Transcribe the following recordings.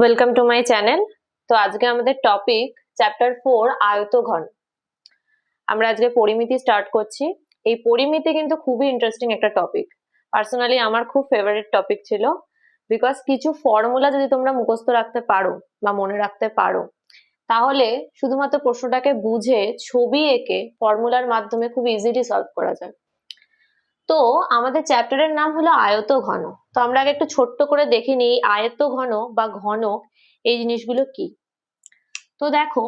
Welcome to my channel. তো আজকে আমাদের টপিক চ্যাপ্টার 4 আয়তঘন। আমরা আজকে পরিমিতি স্টার্ট করছি। এই পরিমিতি কিন্তু খুবই ইন্টারেস্টিং একটা টপিক। পার্সোনালি আমার খুব ফেভারিট টপিক ছিল, বিকজ কিছু ফর্মুলা যদি তোমরা মুখস্থ রাখতে পারো বা মনে রাখতে পারো, তাহলে শুধুমাত্র প্রশ্নটাকে বুঝে ছবি এঁকে ফর্মুলার মাধ্যমে খুব ইজিলি সলভ করা যায়। তো আমাদের চ্যাপ্টারের নাম হলো আয়তঘন। তো আমরা আগে একটু ছোট্ট করে দেখে নিই আয়তঘন বা ঘনক এই জিনিসগুলো কি। তো দেখো,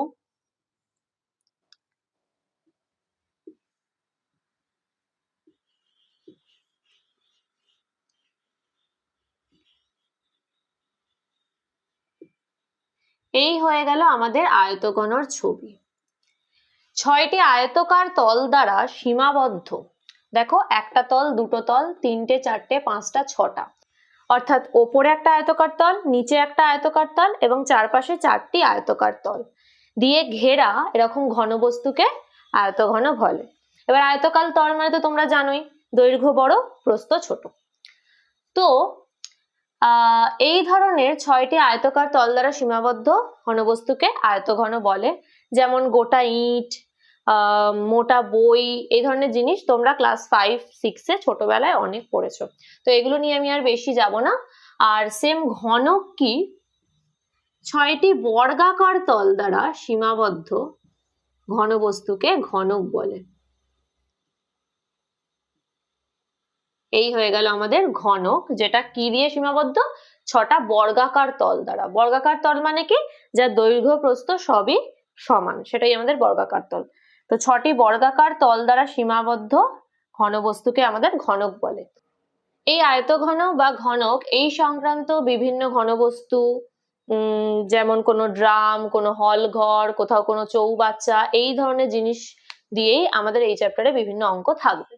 এই হয়ে গেল আমাদের আয়তঘনর ছবি। 6টি আয়তকার তল দ্বারা সীমাবদ্ধ। দেখো, একটা তল, দুটো তল, তিনটে, চারটে, পাঁচটা, ছটা, অর্থাৎ ওপরে একটা আয়তকার তল, নিচে একটা আয়তকার তল এবং চারপাশে 4টি আয়তকার তল দিয়ে ঘেরা এরকম ঘনবস্তুকে আয়তঘন বলে। এবার আয়তকার তল মানে তো তোমরা জানোই, দৈর্ঘ্য বড়, প্রস্থ ছোট। তো এই ধরনের 6টি আয়তকার তল দ্বারা সীমাবদ্ধ ঘনবস্তুকে আয়তঘন বলে। যেমন গোটা ইট, মোটা বই, এই ধরনের জিনিস তোমরা ক্লাস 5-6 ছোটবেলায় অনেক পড়েছো। তো এগুলো নিয়ে আমি আর বেশি যাব না। আর সেম ঘনক কি, 6টি বর্গাকার তল দ্বারা সীমাবদ্ধ ঘনবস্তুকে ঘনক বলে। এই হয়ে গেল আমাদের ঘনক, যেটা কি দিয়ে সীমাবদ্ধ? 6টা বর্গাকার তল দ্বারা। বর্গাকার তল মানে কি? যার দৈর্ঘ্য প্রস্থ সবই সমান, সেটাই আমাদের বর্গাকার তল। তো 6টি বর্গাকার তল দ্বারা সীমাবদ্ধ ঘনবস্তুকে আমাদের ঘনক বলে। এই আয়তঘন বা ঘনক এই সংক্রান্ত বিভিন্ন ঘনবস্তু, যেমন কোনো ড্রাম, কোনো হল ঘর, কোথাও কোনো চৌবাচ্চা, এই ধরনের জিনিস দিয়েই আমাদের এই চ্যাপ্টারে বিভিন্ন অঙ্ক থাকবে।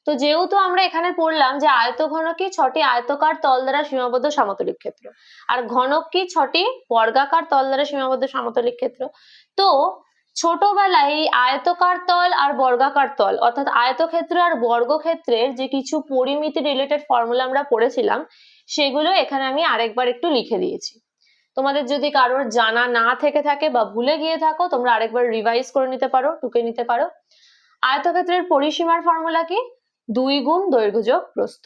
তো যেহেতু আমরা এখানে পড়লাম যে আয়তঘন কি 6টি আয়তকার তল দ্বারা সীমাবদ্ধ সমতলিক ক্ষেত্র, আর ঘনক কি 6টি বর্গাকার তল দ্বারা সীমাবদ্ধ সমতলিক ক্ষেত্র। তো ছোটবেলায় এই আয়তকার তল আর বর্গাকার তল, অর্থাৎ আয়তক্ষেত্র আর বর্গক্ষেত্রের যে কিছু পরিমিতি রিলেটেড ফর্মুলা আমরা পড়েছিলাম, সেগুলো এখানে আমি আরেকবার একটু লিখে দিয়েছি। তোমাদের যদি কারোর জানা না থেকে থাকে বা ভুলে গিয়ে থাকো, তোমরা আরেকবার রিভাইজ করে নিতে পারো, টুকে নিতে পারো। আয়তক্ষেত্রের পরিসীমার ফর্মুলা কি? 2 গুণ দৈর্ঘ্য যোগ প্রস্থ।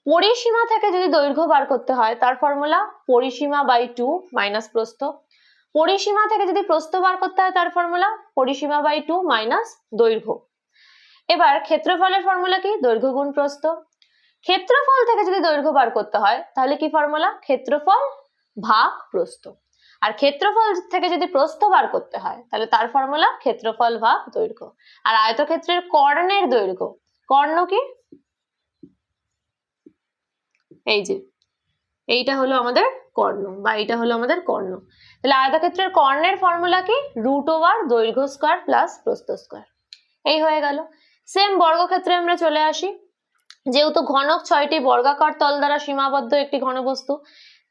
পরিসীমা থেকে যদি দৈর্ঘ্য বার করতে হয়, তার ফর্মুলা পরিসীমা বাই 2 মাইনাস প্রস্থ। পরিসীমা থেকে যদি প্রস্থ বার করতে হয়, তার ফর্মুলা পরিসীমা বাই 2 মাইনাস দৈর্ঘ্য। এবার ক্ষেত্রফলের ফর্মুলা কি? দৈর্ঘ্য গুণ প্রস্থ। ক্ষেত্রফল থেকে যদি দৈর্ঘ্য বার করতে হয়, তাহলে কি ফর্মুলা? ক্ষেত্রফল ভাগ প্রস্থ। আর ক্ষেত্রফল থেকে যদি প্রস্থ বার করতে হয়, তাহলে তার ফর্মুলা ক্ষেত্রফল ভাগ দৈর্ঘ্য। আর আয়তক্ষেত্রের কর্ণের দৈর্ঘ্য, কর্ণ কি? এই যে এইটা হলো আমাদের কর্ণ, বা এইটা হলো আমাদের কর্ণ। তাহলে আয়তক্ষেত্রের কর্ণের ফর্মুলা কি? √ দৈর্ঘ্য স্কয়ার প্লাস প্রস্থ স্কয়ার। এই হয়ে গেল। সেম বর্গক্ষেত্রে আমরা চলে আসি। যেহেতু ঘনক 6টি বর্গাকার তল দ্বারা সীমাবদ্ধ একটি ঘনবস্তু,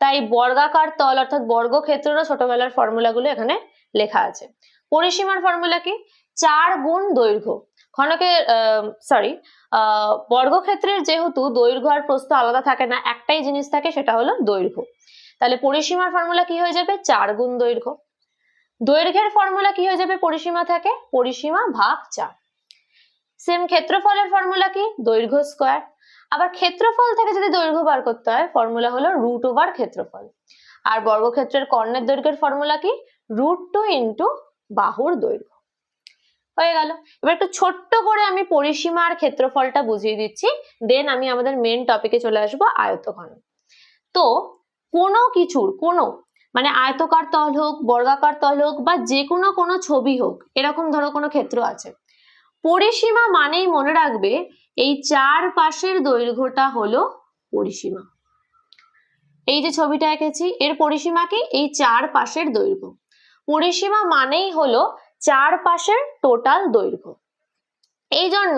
তাই বর্গাকার তল অর্থাৎ বর্গক্ষেত্রেরও ছোটবেলার ফর্মুলাগুলো এখানে লেখা আছে। পরিসীমার ফর্মুলা কি? 4 গুণ দৈর্ঘ্য। ঘনকের বর্গক্ষেত্রের যেহেতু দৈর্ঘ্য আর প্রস্থ আলাদা থাকে না, একটাই জিনিস থাকে, সেটা হলো দৈর্ঘ্য। তাহলে পরিসীমার ফর্মুলা কি হয়ে যাবে? 4 গুণ দৈর্ঘ্য। দৈর্ঘ্যের ফর্মুলা কি হয়ে যাবে পরিসীমা থেকে? পরিসীমা ভাগ 4। সেম ক্ষেত্রফলের ফর্মুলা কি? দৈর্ঘ্য স্কয়ার। আবার ক্ষেত্রফল থেকে যদি দৈর্ঘ্য বার করতে হয়, ফর্মুলা হলো √ ক্ষেত্রফল। আর বর্গক্ষেত্রের কর্ণের দৈর্ঘ্যের ফর্মুলা কি? √2 ইন্টু বাহুর দৈর্ঘ্য। হয়ে গেল। এবার একটু ছোট্ট করে আমি পরিসীমা আর ক্ষেত্রফলটা বুঝিয়ে দিচ্ছি, দেন আমি আমাদের মেন টপিকে চলে আসবো, আয়তঘন। তো কোনো কিছুর মানে আয়তকার তল হোক, বর্গাকার তল হোক, বা যে কোনো ছবি হোক, এরকম ধরো কোনো ক্ষেত্র আছে, পরিসীমা মানেই মনে রাখবে এই 4 পাশের দৈর্ঘ্যটা হলো পরিসীমা। এই যে ছবিটা এঁকেছি, এর পরিসীমা কি? এই 4 পাশের দৈর্ঘ্য। পরিসীমা মানেই হলো 4 পাশের টোটাল দৈর্ঘ্য। এই জন্য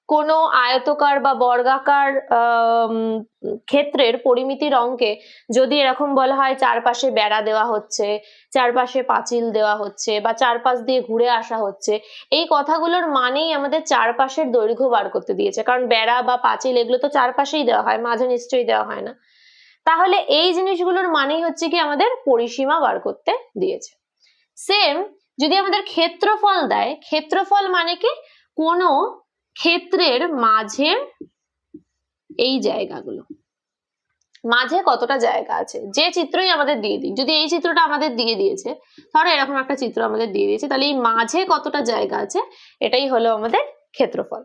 কোনো আয়তকার বা বর্গাকার ক্ষেত্রের পরিমিতির অঙ্কে যদি এরকম বলা হয় চারপাশে বেড়া দেওয়া হচ্ছে, চারপাশে পাঁচিল দেওয়া হচ্ছে, বা চারপাশ দিয়ে ঘুরে আসা হচ্ছে, এই কথাগুলোর মানেই আমাদের চারপাশের দৈর্ঘ্য বার করতে দিয়েছে। কারণ বেড়া বা পাঁচিল এগুলো তো চারপাশেই দেওয়া হয়, মাঝে নিশ্চয়ই দেওয়া হয় না। তাহলে এই জিনিসগুলোর মানেই হচ্ছে কি আমাদের পরিসীমা বার করতে দিয়েছে। সেম যদি আমাদের ক্ষেত্রফল দেয়, ক্ষেত্রফল মানে কি কোনো ক্ষেত্রের মাঝের এই জায়গাগুলো, মাঝে কতটা জায়গা আছে, যে চিত্রই আমাদের দিয়ে দিই, যদি এই চিত্রটা আমাদের দিয়ে দিয়েছে, ধরো এরকম একটা চিত্র আমাদের দিয়ে দিয়েছে, তাহলে এই মাঝে কতটা জায়গা আছে এটাই হলো আমাদের ক্ষেত্রফল।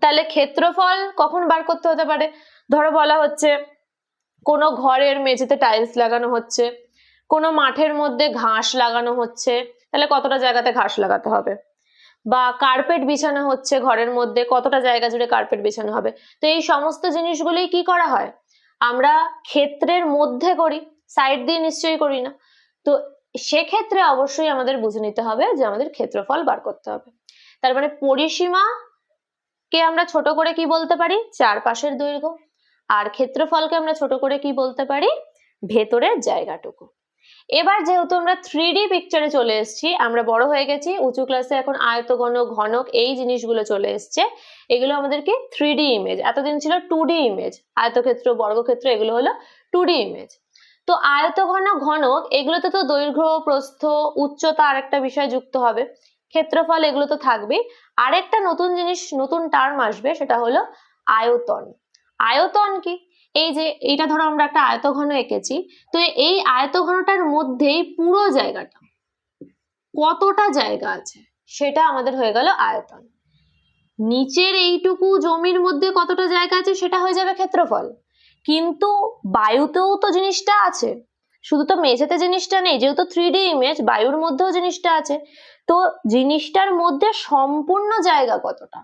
তাহলে ক্ষেত্রফল কখন বার করতে হতে পারে? ধরো বলা হচ্ছে কোনো ঘরের মেঝেতে টাইলস লাগানো হচ্ছে, কোনো মাঠের মধ্যে ঘাস লাগানো হচ্ছে, তাহলে কতটা জায়গাতে ঘাস লাগাতে হবে, বা কার্পেট বিছানো হচ্ছে ঘরের মধ্যে, কতটা জায়গা জুড়ে কার্পেট বিছানো হবে। তো এই সমস্ত জিনিসগুলোই কি করা হয়, আমরা ক্ষেত্রের মধ্যে করি, সাইড দিয়ে নিশ্চয়ই করি না। তো সেক্ষেত্রে অবশ্যই আমাদের বুঝে নিতে হবে যে আমাদের ক্ষেত্রফল বার করতে হবে। তার মানে পরিসীমা কে আমরা ছোট করে কি বলতে পারি, চারপাশের দৈর্ঘ্য, আর ক্ষেত্রফলকে আমরা ছোট করে কি বলতে পারি, ভেতরের জায়গাটুকু। এবার যেহেতু আমরা 3D পিকচারে চলে এসেছি, আমরা বড় হয়ে গেছি, উঁচু ক্লাসে এখন আয়তঘন, ঘনক এই জিনিসগুলো চলে এসছে, এগুলো আমাদেরকে 3D ইমেজ, এতদিন ছিল 2D ইমেজ, আয়তক্ষেত্র, বর্গক্ষেত্র এগুলো হলো 2D ইমেজ। তো আয়তঘন, ঘনক এগুলোতে তো দৈর্ঘ্য, প্রস্থ, উচ্চতা আরেকটা বিষয় যুক্ত হবে, ক্ষেত্রফল এগুলো তো থাকবেই। আরেকটা নতুন জিনিস, নতুন টার্ম আসবে, সেটা হলো আয়তন। আয়তন কি, এই যে এইটা ধরো আমরা একটা আয়তঘন এঁকেছি, তো এই আয়তঘনটার মধ্যেই পুরো জায়গাটা কতটা জায়গা আছে সেটা আমাদের হয়ে গেল আয়তন। নিচের এইটুকু জমির মধ্যে কতটা জায়গা আছে সেটা হয়ে যাবে ক্ষেত্রফল। কিন্তু বায়ুতেও তো জিনিসটা আছে, শুধু তো মেঝেতে জিনিসটা নেই, যেহেতু 3D ইমেজ, বায়ুর মধ্যেও জিনিসটা আছে। তো জিনিসটার মধ্যে সম্পূর্ণ জায়গা কতটা,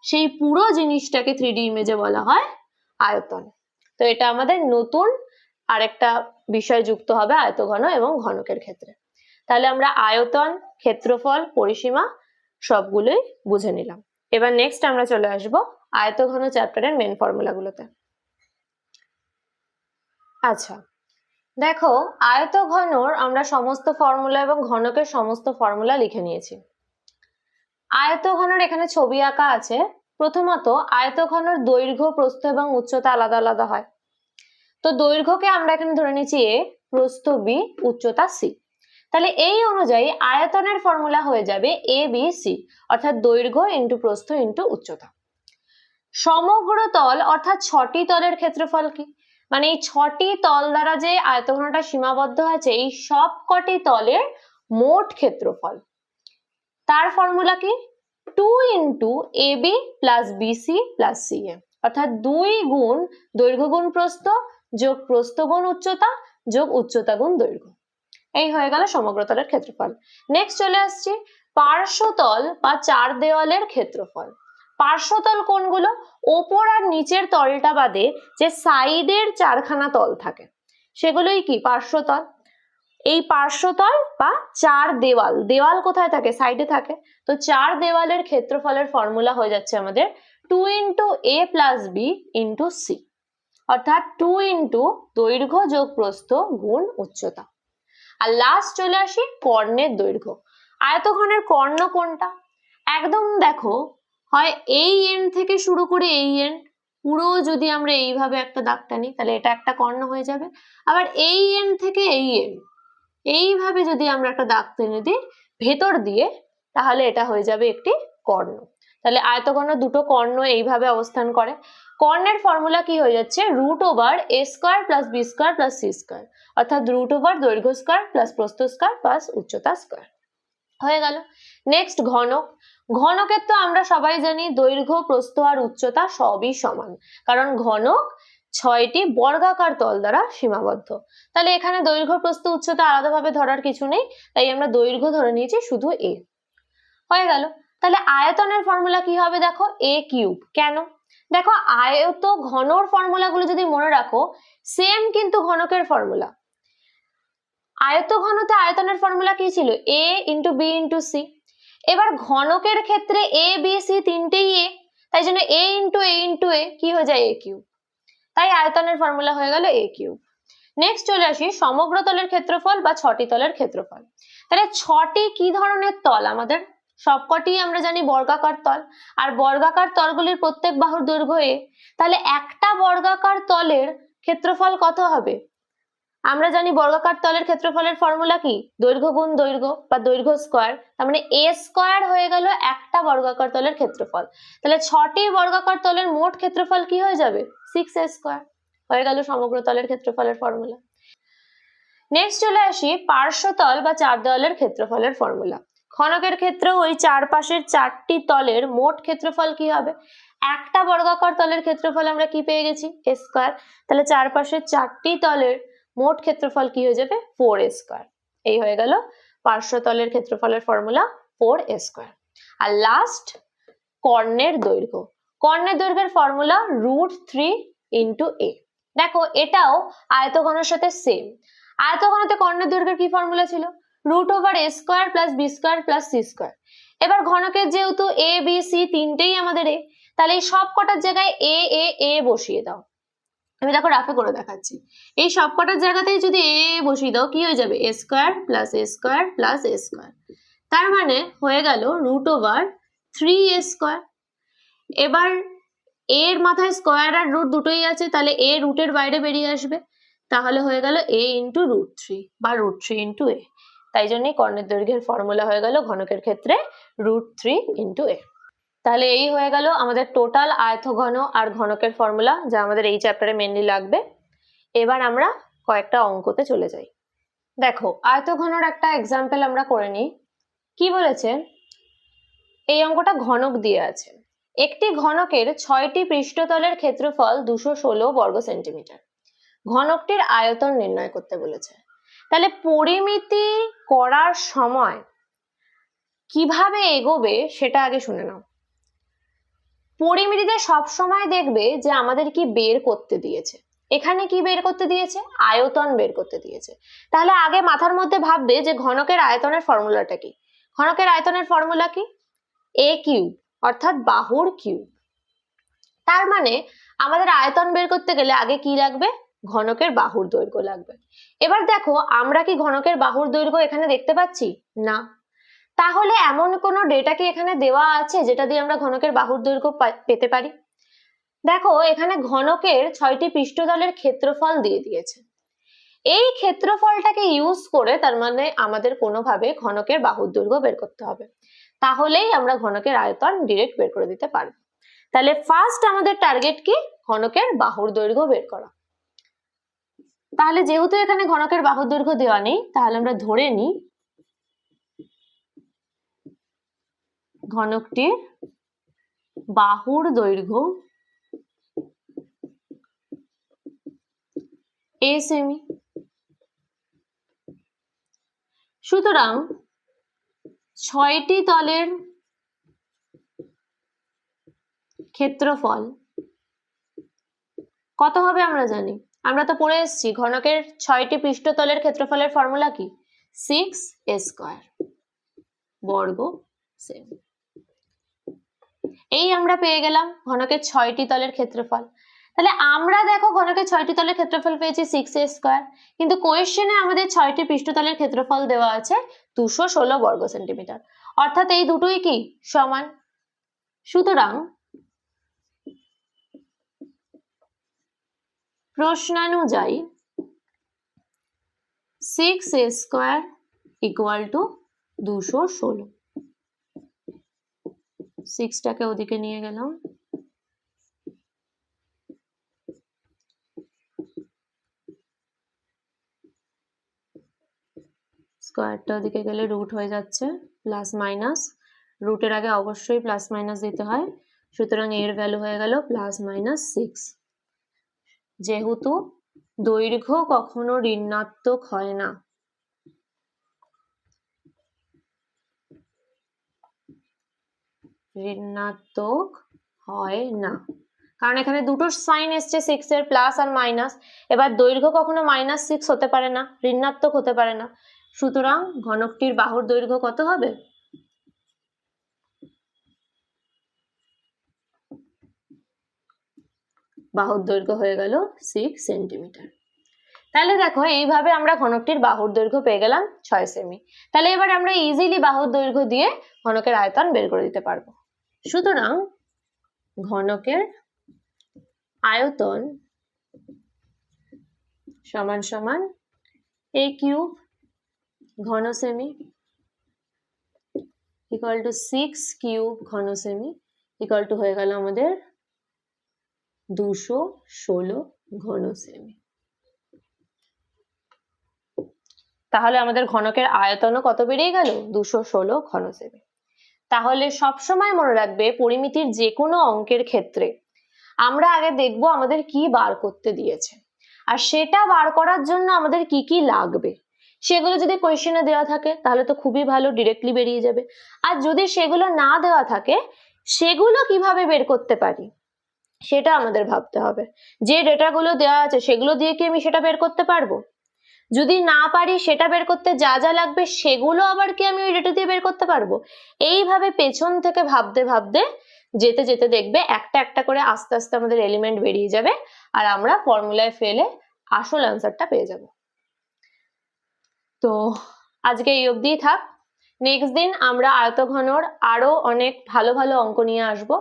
সেই পুরো জিনিসটাকে 3D ইমেজে বলা হয় আয়তন। তো এটা আমাদের নতুন আরেকটা বিষয় যুক্ত হবে আয়তঘন এবং ঘনকের ক্ষেত্রে। তাহলে আমরা আয়তন, ক্ষেত্রফল, পরিসীমা সবগুলোই বুঝে নিলাম। এবার নেক্সট আমরা চলে আসব আয়তঘন চ্যাপ্টারের মেন ফর্মুলাগুলোতে। আচ্ছা দেখো, আয়তঘনর আমরা সমস্ত ফর্মুলা এবং ঘনকের সমস্ত ফর্মুলা লিখে নিয়েছি। আয়তঘনর এখানে ছবি আঁকা আছে। প্রথমত আয়তঘনর দৈর্ঘ্য, প্রস্থ এবং উচ্চতা আলাদা আলাদা হয়। তো দৈর্ঘ্যকে আমরা এখানে ধরে নিচ্ছি a, প্রস্থ b, উচ্চতা c। তাহলে এই অনুযায়ী আয়তনের ফর্মুলা হয়ে যাবে a b c, অর্থাৎ দৈর্ঘ্য ইন্টু প্রস্থ ইন্টু উচ্চতা। সমগ্র তল অর্থাৎ 6টি তলের ক্ষেত্রফল কি, মানে এই 6টি তল দ্বারা যে আয়তঘনটা সীমাবদ্ধ আছে, এই সব কটি তলের মোট ক্ষেত্রফল, তার ফর্মুলা কি 2 into ab plus bc plus ca, অর্থাৎ 2 গুণ দৈর্ঘ্য গুণ প্রস্থ যোগ প্রস্থ গুণ উচ্চতা যোগ উচ্চতা গুণ দৈর্ঘ্য। এই হয়ে গেল সমগ্র তলের ক্ষেত্রফল। নেক্সট চলে আসছি পার্শ্বতল বা চার দেওয়ালের ক্ষেত্রফল। পার্শ্বতল কোনগুলো, ওপর আর নিচের তলটা বাদে যে সাইডের চারখানা তল থাকে সেগুলোই কি পার্শ্বতল। এই পার্শ্বতল বা চার দেওয়াল, দেওয়াল কোথায় থাকে, সাইডে থাকে। তো চার দেওয়ালের ক্ষেত্রফলের ফর্মুলা হয়ে যাচ্ছে আমাদের 2 into a plus b into c, অর্থাৎ 2 ইন্টু দৈর্ঘ্য যোগ প্রস্থ গুণ উচ্চতা। আর লাস্ট চলে আসি কর্ণের দৈর্ঘ্য। আয়তঘনের কর্ণ কোনটা, একদম দেখো হয় এই এন্ড থেকে শুরু করে এই এন্ড পুরো যদি আমরা এইভাবে একটা দাগ টানি তাহলে এটা একটা কর্ণ হয়ে যাবে, আবার এই এন্ড থেকে এই এন্ড এইভাবে যদি আমরা একটা দাগ টেনে দিই ভেতর দিয়ে তাহলে এটা হয়ে যাবে একটি কর্ণ। তাহলে আয়তঘন দুটো কর্ণ এইভাবে অবস্থান করে। কর্ণের ফর্মুলা কি হয়ে যাচ্ছে root over a square plus b square plus c square, অর্থাৎ রুট ওভার দৈর্ঘ্য স্কয়ার প্লাস প্রস্থ স্কয়ার প্লাস উচ্চতা স্কয়ার হয়ে গেল। নেক্সট ঘনক। ঘনকের তো আমরা সবাই জানি দৈর্ঘ্য, প্রস্থ আর উচ্চতা সবই সমান, কারণ ঘনক 6টি বর্গাকার তল দ্বারা সীমাবদ্ধ। তাহলে এখানে দৈর্ঘ্য, প্রস্থ, উচ্চতা আলাদাভাবে ধরার কিছু নেই, তাই আমরা দৈর্ঘ্য ধরে নিয়েছি শুধু a। হয়ে গেল। তাহলে আয়তনের ফর্মুলা কি হবে দেখো a কিউব। কেন, দেখো আয়ত ঘনর ফর্মুলাগুলো যদি মনে রাখো সেম কিন্তু ঘনকের ফর্মুলা। আয়ত ঘনতে আয়তনের ফর্মুলা কি ছিল a into b into c। এবার ঘনকের ক্ষেত্রে a b c তিনটেই a, তাই জন্য a ইন্টু a কি হয়ে যায় a কিউব, তাই আয়তনের ফর্মুলা হয়ে গেল a কিউব। নেক্সট চলে আসি সমগ্র তলের ক্ষেত্রফল বা 6টি তলের ক্ষেত্রফল। তাহলে 6টি কি ধরনের তল, আমাদের সবকটি আমরা জানি বর্গাকার তল, আর বর্গাকার তলগুলির প্রত্যেক বাহুর দৈর্ঘ্য a। তাহলে একটা বর্গাকার তলের ক্ষেত্রফল কত হবে? আমরা জানি বর্গাকার তলের ক্ষেত্রফলের ফর্মুলা কি? দৈর্ঘ্য গুণ দৈর্ঘ্য বা দৈর্ঘ্য স্কয়ার, তার মানে a স্কয়ার হয়ে গেল একটা বর্গাকার তলের ক্ষেত্রফল। তাহলে 6টি বর্গাকার তলের মোট ক্ষেত্রফল কি হয়ে যাবে? 6a স্কয়ার হয়ে গেল সমগ্র তলের ক্ষেত্রফলের ফর্মুলা। নেক্সট চলে আসি পার্শ্বতল বা চার দেওয়ালের ক্ষেত্রফলের ফর্মুলা। ঘনকের ক্ষেত্রে ওই চারপাশের 4টি তলের মোট ক্ষেত্রফল কি হবে? একটা বর্গাকার তলের ক্ষেত্রফল আমরা কি পেয়ে গেছি? a square. তাহলে চারপাশের 4টি তলের মোট ক্ষেত্রফল কি হয়ে যাবে? 4a square. এই হয়ে গেল পার্শ্বতলের ক্ষেত্রফলের ফর্মুলা 4a স্কয়ার। আর লাস্ট কর্ণের দৈর্ঘ্য। কর্ণের দৈর্ঘ্যের ফর্মুলা √3 × a। দেখো এটাও আয়তঘনের সাথে সেম। আয়তঘনতে কর্ণের দৈর্ঘ্যের কি ফর্মুলা ছিল? √a² + b² + c²। এবার ঘনকের যেহেতু a b c তিনটেই আমাদের a, তাহলে এই সব কটার জায়গায় a বসিয়ে দাও। আমি দেখো রাফে করে দেখাচ্ছি। এই সব কটার জায়গাতেই যদি a বসিয়ে দাও কি হয়ে যাবে? a² + a² + a²। তার মানে হয়ে গেল √3a²। এবার এর মাথায় স্কয়ার আর রুট দুটোই আছে, তাহলে a রুটের বাইরে বেরিয়ে আসবে, তাহলে হয়ে গেল a × √3 বা √3 × a। তাই জন্যই কর্ণের দৈর্ঘ্যের ফর্মুলা হয়ে গেল ঘনকের ক্ষেত্রে √3 × a। তাহলে এই হয়ে গেল আমাদের টোটাল আয়তঘন আর ঘনকের ফর্মুলা, যা আমাদের এই চ্যাপ্টারে মেনলি লাগবে। এবার আমরা কয়েকটা অঙ্কতে চলে যাই। দেখো আয়তঘনর একটা এক্সাম্পল আমরা করে নিই। কি বলেছে? এই অঙ্কটা ঘনক দিয়ে আছে। একটি ঘনকের 6টি পৃষ্ঠতলের ক্ষেত্রফল 216 বর্গ সেন্টিমিটার। ঘনকটির আয়তন নির্ণয় করতে বলেছে। তাহলে পরিমিতি করার সময় কিভাবে এগোবে সেটা আগে শুনে নাও। পরিমিতিতে সবসময় দেখবে যে আমাদের কি বের করতে দিয়েছে। এখানে কি বের করতে দিয়েছে? আয়তন বের করতে দিয়েছে। তাহলে আগে মাথার মধ্যে ভাববে যে ঘনকের আয়তনের ফর্মুলাটা কি। ঘনকের আয়তনের ফর্মুলা কি? a³ অর্থাৎ বাহুর কিউব। তার মানে আমাদের আয়তন বের করতে গেলে আগে কি লাগবে? ঘনকের বাহুর দৈর্ঘ্য লাগবে। এবার দেখো আমরা কি ঘনকের বাহুর দৈর্ঘ্য এখানে দেখতে পাচ্ছি না। তাহলে এমন কোন ডেটা কি এখানে দেওয়া আছে যেটা দিয়ে আমরা ঘনকের বাহুর দৈর্ঘ্য পেতে পারি? দেখো এখানে ঘনকের 6টি পৃষ্ঠতলের ক্ষেত্রফল দিয়ে দিয়েছে। এই ক্ষেত্রফলটাকে ইউজ করে তার মানে আমাদের কোনোভাবে ঘনকের বাহুর দৈর্ঘ্য বের করতে হবে, তাহলেই আমরা ঘনকের আয়তন ডিরেক্ট বের করে দিতে পারবো। তাহলে ফার্স্ট আমাদের টার্গেট কি? ঘনকের বাহুর দৈর্ঘ্য বের করা। তাহলে যেহেতু এখানে ঘনকের বাহুর দৈর্ঘ্য দেওয়া নেই, তাহলে আমরা ধরে নিই ঘনকটির বাহুর দৈর্ঘ্য a সেমি। সুতরাং 6টি তলের ক্ষেত্রফল কত হবে আমরা জানি, আমরা তো পড়ে এসেছি ঘনকের 6টি পৃষ্ঠতলের ক্ষেত্রফলের ফর্মুলা কি? 6a² বর্গ সেমি। এই আমরা পেয়ে গেলাম ঘনকের 6টি তলের ক্ষেত্রফল। তাহলে আমরা দেখো ঘনকের 6টি তলের ক্ষেত্রফল পেয়েছি 6a², কিন্তু কোয়েশ্চেনে আমাদের 6টি পৃষ্ঠতলের ক্ষেত্রফল দেওয়া আছে 216 বর্গ সেন্টিমিটার, অর্থাৎ এই দুটোই কি সমান। সুতরাং প্রশ্নানুযায়ী 6a² = 216। 6টাকে ওদিকে নিয়ে গেলাম, স্কয়ারটা ওদিকে গেলে রুট হয়ে যাচ্ছে, প্লাস মাইনাস, রুটের আগে অবশ্যই প্লাস মাইনাস দিতে হয়, সুতরাং এর ভ্যালু হয়ে গেল +−6। যেহেতু দৈর্ঘ্য কখনো ঋণাত্মক হয় না, কারণ এখানে দুটো সাইন এসছে 6 এর, প্লাস আর মাইনাস। এবার দৈর্ঘ্য কখনো -6 হতে পারে না, ঋণাত্মক হতে পারে না। সুতরাং ঘনকটির বাহুর দৈর্ঘ্য কত হবে? বাহুর দৈর্ঘ্য হয়ে গেল 6 সেন্টিমিটার। তাহলে দেখো এইভাবে আমরা ঘনকটির বাহুর দৈর্ঘ্য পেয়ে গেলাম 6 সেমি। তাহলে এবার আমরা ইজিলি বাহুর দৈর্ঘ্য দিয়ে ঘনকের আয়তন বের করে দিতে পারবো। সুতরাং ঘনকের আয়তন সমান সমান a কিউব ঘন সেমি ইকুয়াল টু 6 কিউব ঘন সেমি ইকুয়াল টু হয়ে গেল আমাদের 216 ঘন সেমি। তাহলে আমাদের ঘনকের আয়তনও কত বেরিয়ে গেল? 216 ঘন সেমি। তাহলে সবসময় মনে রাখবে পরিমিতির যে কোনো অঙ্কের ক্ষেত্রে আমরা আগে দেখব আমাদের কি বার করতে দিয়েছে, আর সেটা বার করার জন্য আমাদের কি কি লাগবে সেগুলো যদি কোয়েশ্চেনে দেওয়া থাকে তাহলে তো খুবই ভালো, ডিরেক্টলি বেরিয়ে যাবে। আর যদি সেগুলো না দেওয়া থাকে সেগুলো কিভাবে বের করতে পারি সেটা আমাদের ভাবতে হবে। যে ডেটাগুলো দেওয়া আছে সেগুলো দিয়ে কি আমি সেটা বের করতে পারবো? যদি না পারি সেটা বের করতে যা যা লাগবে সেগুলো আবার কি আমি ওই ডেটা দিয়ে বের করতে পারবো? এইভাবে পেছন থেকে ভাবতে ভাবতে যেতে যেতে দেখবে একটা একটা করে আস্তে আস্তে আমাদের এলিমেন্ট বেরিয়ে যাবে আর আমরা ফর্মুলায় ফেলে আসল অ্যান্সারটা পেয়ে যাব। তো আজকে এই অবধিই থাক। নেক্সট দিন আমরা আয়তঘনর আরো অনেক ভালো ভালো অঙ্ক নিয়ে আসবো,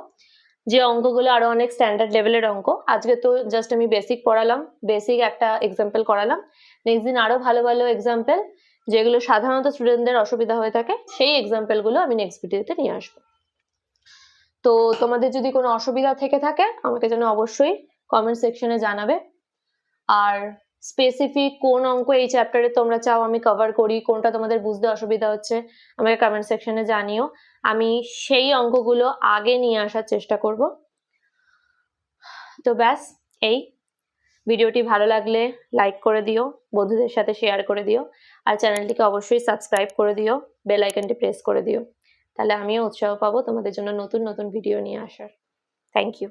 যে অঙ্কগুলো আরো অনেক স্ট্যান্ডার্ড লেভেলের অঙ্ক। আজকে তো জাস্ট আমি বেসিক পড়ালাম, বেসিক একটা এক্সাম্পল করালাম। নেক্সট দিন আরো ভালো ভালো এক্সাম্পল যেগুলো সাধারণত স্টুডেন্টদের অসুবিধা হয়ে থাকে সেই এক্সাম্পল গুলো আমি নেক্সট ভিডিওতে নিয়ে আসবো। তো তোমাদের যদি কোনো অসুবিধা থেকে থাকে আমাকে যেন অবশ্যই কমেন্ট সেকশনে জানাবে। আর স্পেসিফিক কোন অঙ্ক এই চ্যাপ্টারে তোমরা চাও আমি কভার করি, কোনটা তোমাদের বুঝতে অসুবিধা হচ্ছে আমাকে কমেন্ট সেকশনে জানিও, আমি সেই অঙ্কগুলো আগে নিয়ে আসার চেষ্টা করব। তো ব্যাস, এই ভিডিওটি ভালো লাগলে লাইক করে দিও, বন্ধুদের সাথে শেয়ার করে দিও, আর চ্যানেলটিকে অবশ্যই সাবস্ক্রাইব করে দিও, বেল আইকনটি প্রেস করে দিও, তাহলে আমিও উৎসাহ পাবো তোমাদের জন্য নতুন নতুন ভিডিও নিয়ে আসার। Thank you.